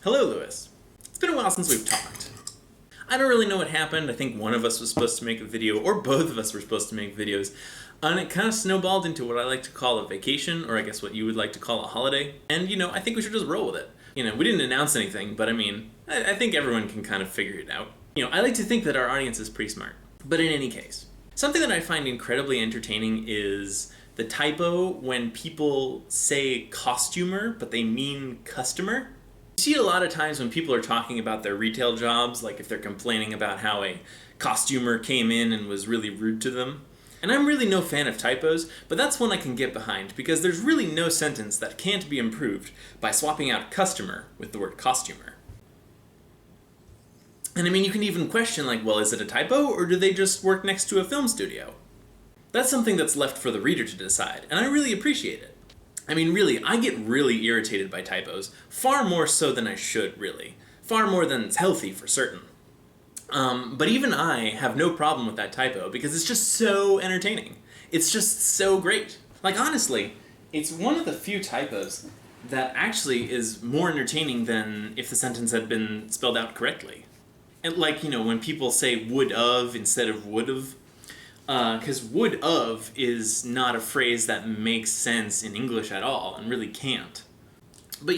Hello, Lewis. It's been a while since we've talked. I don't really know what happened. I think one of us was supposed to make a video, or both of us were supposed to make videos, and it kind of snowballed into what I like to call a vacation, or I guess what you would like to call a holiday. And, I think we should just roll with it. We didn't announce anything, but I think everyone can kind of figure it out. I like to think that our audience is pretty smart. But in any case, something that I find incredibly entertaining is the typo when people say costumer, but they mean customer. You see it a lot of times when people are talking about their retail jobs, like if they're complaining about how a costumer came in and was really rude to them. And I'm really no fan of typos, but that's one I can get behind because there's really no sentence that can't be improved by swapping out customer with the word costumer. And you can even question well, is it a typo or do they just work next to a film studio? That's something that's left for the reader to decide, and I really appreciate it. Really, I get really irritated by typos, far more so than I should, really. Far more than it's healthy, for certain. But even I have no problem with that typo, because it's just so entertaining. It's just so great. Honestly, it's one of the few typos that actually is more entertaining than if the sentence had been spelled out correctly. And when people say would of instead of would have, because would of is not a phrase that makes sense in English at all, and really can't. But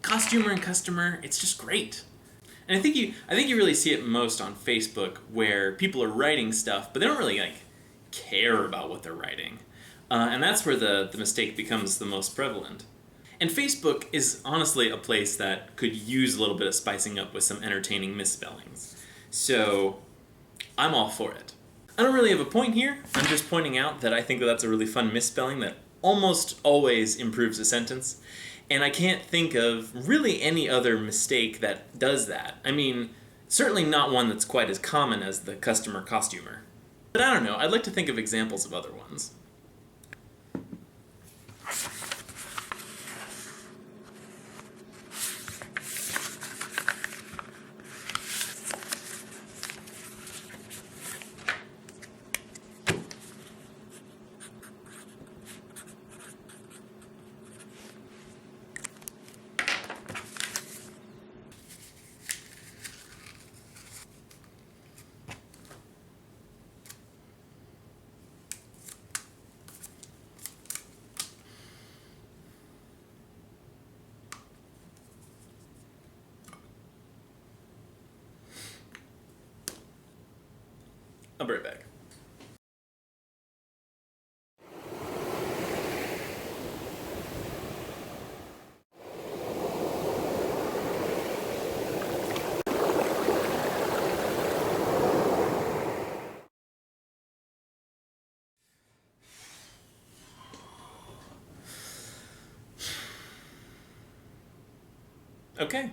costumer and customer, it's just great. And I think you really see it most on Facebook, where people are writing stuff, but they don't really care about what they're writing, and that's where the mistake becomes the most prevalent. And Facebook is honestly a place that could use a little bit of spicing up with some entertaining misspellings. So I'm all for it. I don't really have a point here. I'm just pointing out that I think that that's a really fun misspelling that almost always improves a sentence. And I can't think of really any other mistake that does that. Certainly not one that's quite as common as the customer-costumer. But I don't know, I'd like to think of examples of other ones. I'll be right back. Okay.